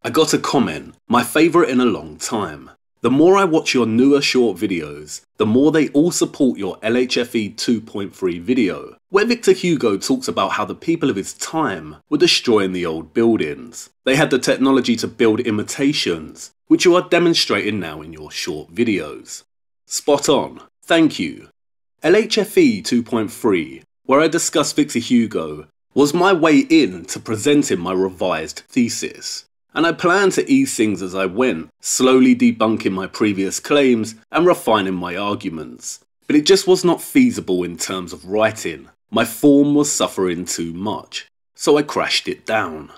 I got a comment, my favourite in a long time. The more I watch your newer short videos, the more they all support your LHFE 2.3 video, where Victor Hugo talks about how the people of his time were destroying the old buildings. They had the technology to build imitations, which you are demonstrating now in your short videos. Spot on, thank you. LHFE 2.3, where I discuss Victor Hugo, was my way in to presenting my revised thesis. And I planned to ease things as I went, slowly debunking my previous claims and refining my arguments. But it just was not feasible in terms of writing. My form was suffering too much, so I crashed it down.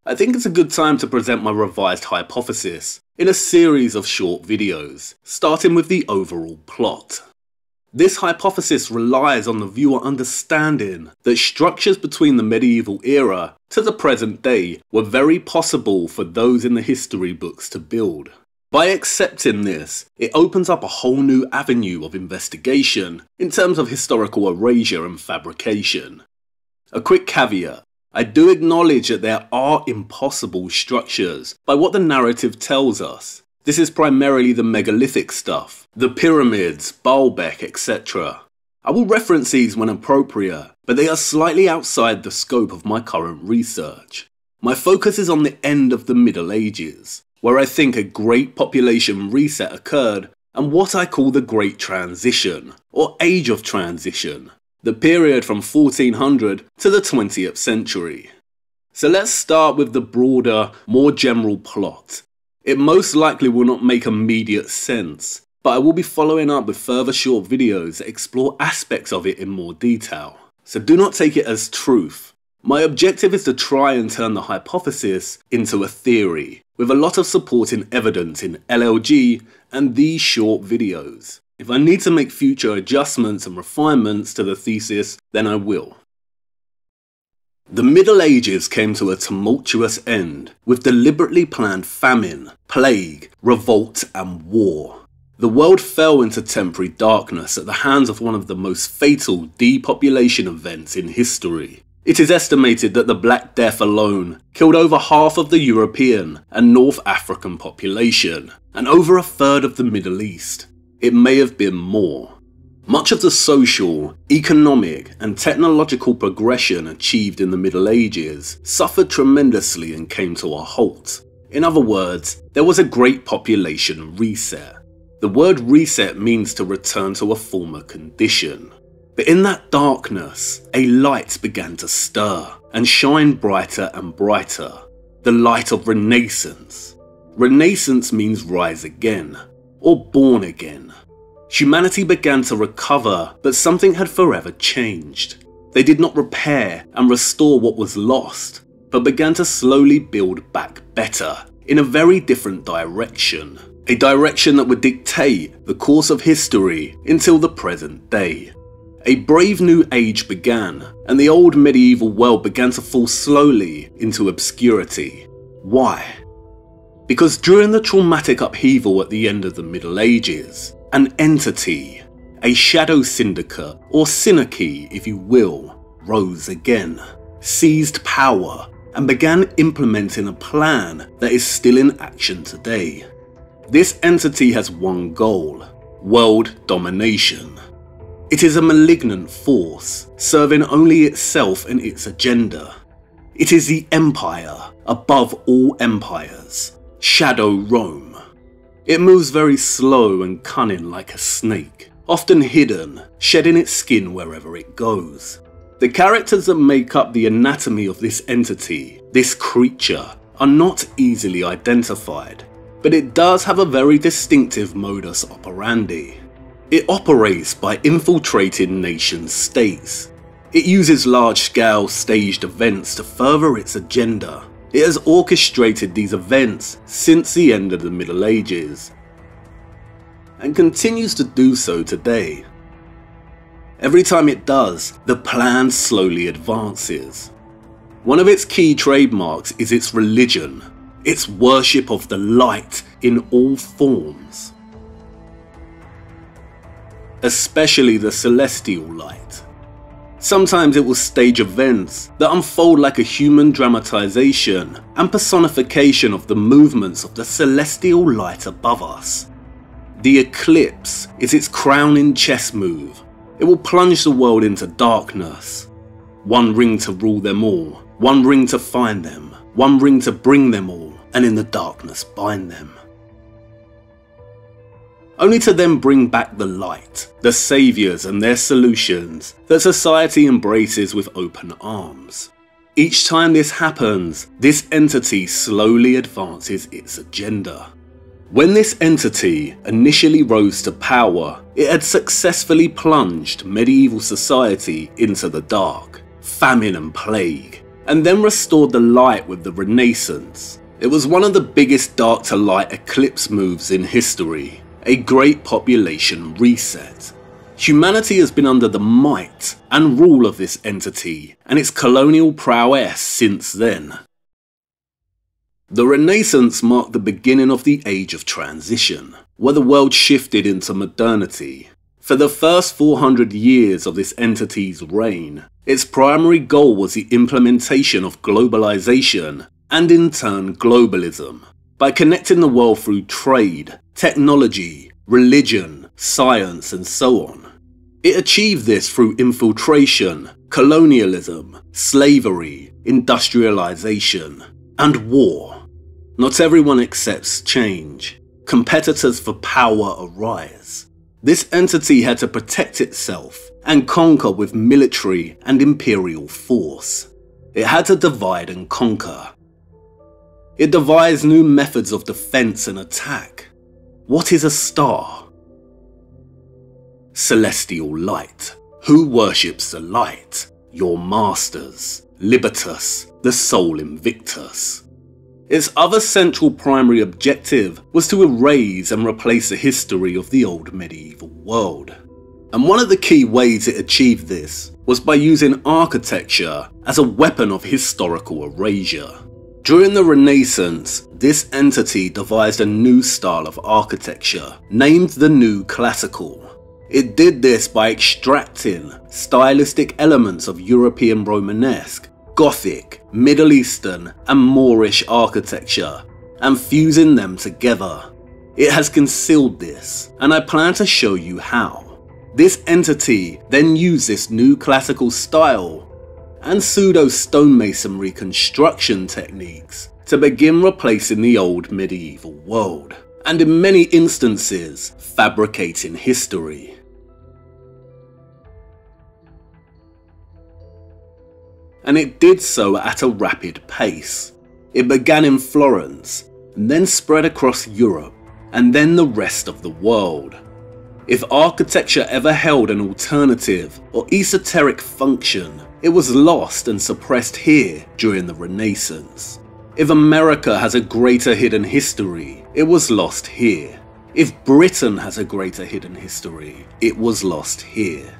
I think it's a good time to present my revised hypothesis in a series of short videos, starting with the overall plot. This hypothesis relies on the viewer understanding that structures between the medieval era to the present day were very possible for those in the history books to build. By accepting this, it opens up a whole new avenue of investigation in terms of historical erasure and fabrication. A quick caveat. I do acknowledge that there are impossible structures by what the narrative tells us. This is primarily the megalithic stuff, the pyramids, Baalbek, etc. I will reference these when appropriate, but they are slightly outside the scope of my current research. My focus is on the end of the Middle Ages, where I think a great population reset occurred and what I call the Great Transition, or Age of Transition, the period from 1400 to the 20th century. So let's start with the broader, more general plot. It most likely will not make immediate sense, but I will be following up with further short videos that explore aspects of it in more detail. So do not take it as truth. My objective is to try and turn the hypothesis into a theory, with a lot of supporting evidence in LLG and these short videos. If I need to make future adjustments and refinements to the thesis, then I will. The Middle Ages came to a tumultuous end, with deliberately planned famine, plague, revolt and war. The world fell into temporary darkness at the hands of one of the most fatal depopulation events in history. It is estimated that the Black Death alone killed over half of the European and North African population, and over a third of the Middle East. It may have been more. Much of the social, economic and technological progression achieved in the Middle Ages suffered tremendously and came to a halt. In other words, there was a great population reset. The word reset means to return to a former condition. But in that darkness, a light began to stir and shine brighter and brighter. The light of Renaissance. Renaissance means rise again, or born again. Humanity began to recover, but something had forever changed. They did not repair and restore what was lost, but began to slowly build back better, in a very different direction. A direction that would dictate the course of history until the present day. A brave new age began, and the old medieval world began to fall slowly into obscurity. Why? Because during the traumatic upheaval at the end of the Middle Ages, an entity, a shadow syndicate, or synarchy if you will, rose again, seized power, and began implementing a plan that is still in action today. This entity has one goal: world domination. It is a malignant force, serving only itself and its agenda. It is the empire above all empires, Shadow Rome. It moves very slow and cunning like a snake, often hidden, shedding its skin wherever it goes. The characters that make up the anatomy of this entity, this creature, are not easily identified, but it does have a very distinctive modus operandi. It operates by infiltrating nation states. It uses large-scale staged events to further its agenda. It has orchestrated these events since the end of the Middle Ages, and continues to do so today. Every time it does, the plan slowly advances. One of its key trademarks is its religion, its worship of the light in all forms, especially the celestial light. Sometimes it will stage events that unfold like a human dramatization and personification of the movements of the celestial light above us. The eclipse is its crowning chess move. It will plunge the world into darkness. One ring to rule them all, one ring to find them, one ring to bring them all, and in the darkness bind them. Only to then bring back the light, the saviours and their solutions that society embraces with open arms. Each time this happens, this entity slowly advances its agenda. When this entity initially rose to power, it had successfully plunged medieval society into the dark, famine and plague, and then restored the light with the Renaissance. It was one of the biggest dark to light eclipse moves in history. A great population reset. Humanity has been under the might and rule of this entity and its colonial prowess since then. The Renaissance marked the beginning of the Age of Transition, where the world shifted into modernity. For the first 400 years of this entity's reign, its primary goal was the implementation of globalization and in turn globalism, by connecting the world through trade, technology, religion, science, and so on. It achieved this through infiltration, colonialism, slavery, industrialization, and war. Not everyone accepts change. Competitors for power arise. This entity had to protect itself and conquer with military and imperial force. It had to divide and conquer. It devised new methods of defense and attack. What is a star? Celestial light. Who worships the light? Your masters. Libertas, the sole invictus. Its other central primary objective was to erase and replace the history of the old medieval world. And one of the key ways it achieved this was by using architecture as a weapon of historical erasure. During the Renaissance, this entity devised a new style of architecture, named the New Classical. It did this by extracting stylistic elements of European Romanesque, Gothic, Middle Eastern, and Moorish architecture, and fusing them together. It has concealed this, and I plan to show you how. This entity then used this new classical style and pseudo-stonemasonry construction techniques to begin replacing the old medieval world, and in many instances, fabricating history. And it did so at a rapid pace. It began in Florence, and then spread across Europe, and then the rest of the world. If architecture ever held an alternative or esoteric function, it was lost and suppressed here during the Renaissance. If America has a greater hidden history, it was lost here. If Britain has a greater hidden history, it was lost here.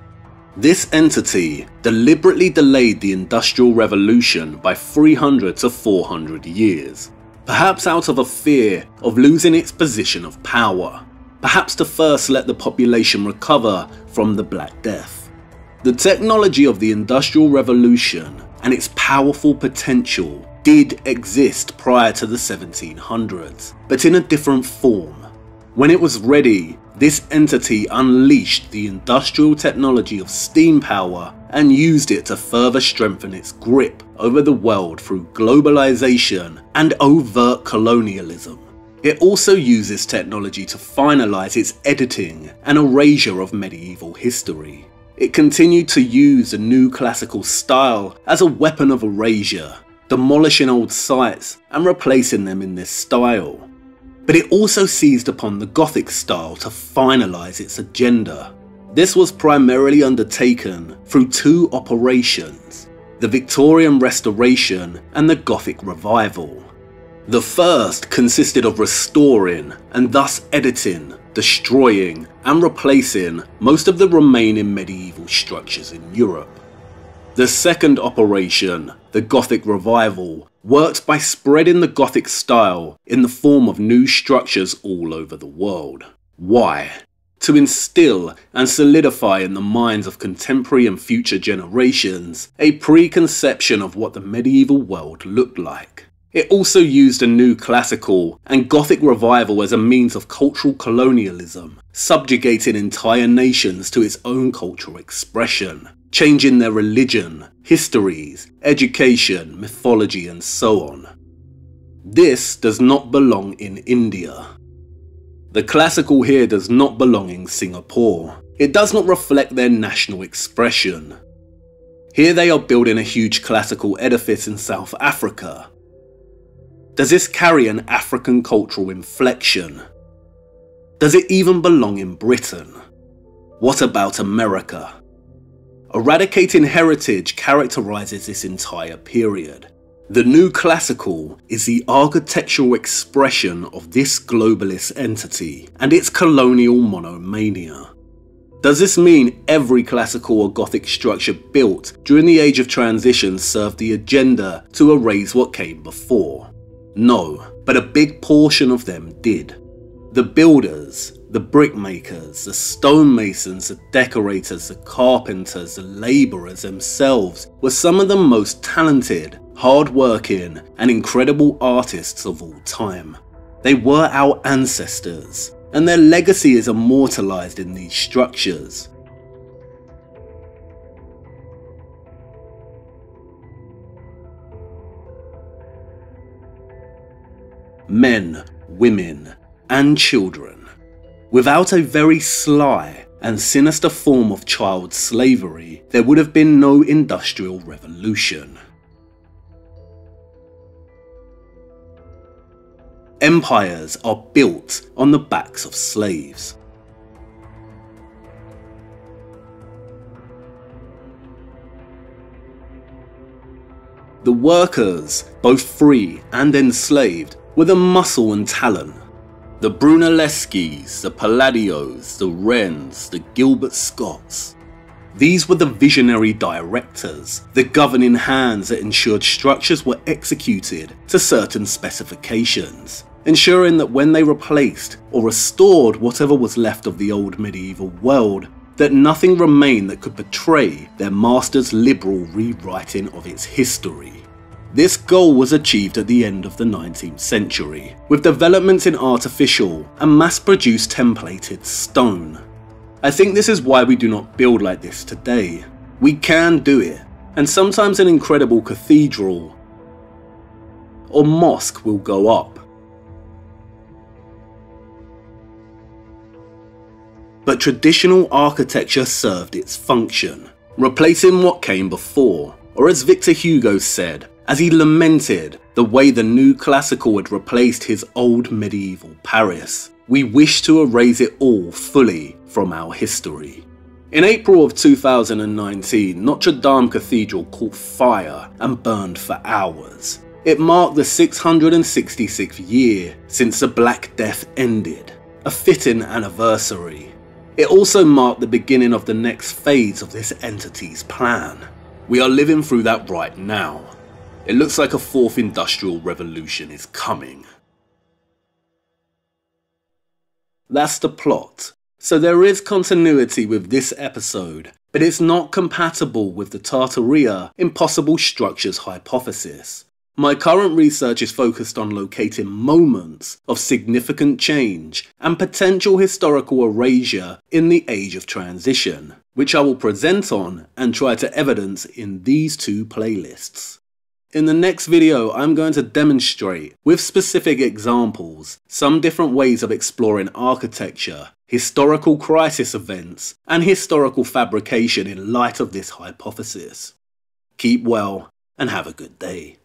This entity deliberately delayed the Industrial Revolution by 300 to 400 years, perhaps out of a fear of losing its position of power, perhaps to first let the population recover from the Black Death. The technology of the Industrial Revolution and its powerful potential did exist prior to the 1700s, but in a different form. When it was ready, this entity unleashed the industrial technology of steam power and used it to further strengthen its grip over the world through globalization and overt colonialism. It also uses technology to finalize its editing and erasure of medieval history. It continued to use the New Classical style as a weapon of erasure, demolishing old sites and replacing them in this style. But it also seized upon the Gothic style to finalize its agenda. This was primarily undertaken through two operations: the Victorian Restoration and the Gothic Revival. The first consisted of restoring and thus editing, destroying and replacing most of the remaining medieval structures in Europe. The second operation, the Gothic Revival, worked by spreading the Gothic style in the form of new structures all over the world. Why? to instill and solidify in the minds of contemporary and future generations a preconception of what the medieval world looked like. It also used a new classical and Gothic revival as a means of cultural colonialism, subjugating entire nations to its own cultural expression, changing their religion, histories, education, mythology, and so on. This does not belong in India. The classical here does not belong in Singapore. It does not reflect their national expression. Here they are building a huge classical edifice in South Africa. Does this carry an African cultural inflection? Does it even belong in Britain? What about America? Eradicating heritage characterizes this entire period. The new classical is the architectural expression of this globalist entity and its colonial monomania. Does this mean every classical or Gothic structure built during the Age of Transition served the agenda to erase what came before? No, but a big portion of them did. The builders, the brickmakers, the stonemasons, the decorators, the carpenters, the labourers themselves were some of the most talented, hard-working and incredible artists of all time. They were our ancestors, and their legacy is immortalised in these structures. Men, women, and children. Without a very sly and sinister form of child slavery, there would have been no industrial revolution. Empires are built on the backs of slaves. The workers, both free and enslaved, were the muscle and talent. The Brunelleschis, the Palladios, the Wrens, the Gilbert Scotts. These were the visionary directors, the governing hands that ensured structures were executed to certain specifications, ensuring that when they replaced or restored whatever was left of the old medieval world, that nothing remained that could betray their master's liberal rewriting of its history. This goal was achieved at the end of the 19th century, with developments in artificial and mass-produced templated stone. I think this is why we do not build like this today. We can do it, and sometimes an incredible cathedral or mosque will go up. But traditional architecture served its function, replacing what came before, or as Victor Hugo said, as he lamented the way the new classical had replaced his old medieval Paris. We wish to erase it all fully from our history. In April of 2019, Notre Dame Cathedral caught fire and burned for hours. It marked the 666th year since the Black Death ended, a fitting anniversary. It also marked the beginning of the next phase of this entity's plan. We are living through that right now. It looks like a fourth industrial revolution is coming. That's the plot. So there is continuity with this episode, but it's not compatible with the Tartaria impossible structures hypothesis. My current research is focused on locating moments of significant change and potential historical erasure in the Age of Transition, which I will present on and try to evidence in these two playlists. In the next video, I'm going to demonstrate, with specific examples, some different ways of exploring architecture, historical crisis events, and historical fabrication in light of this hypothesis. Keep well and have a good day.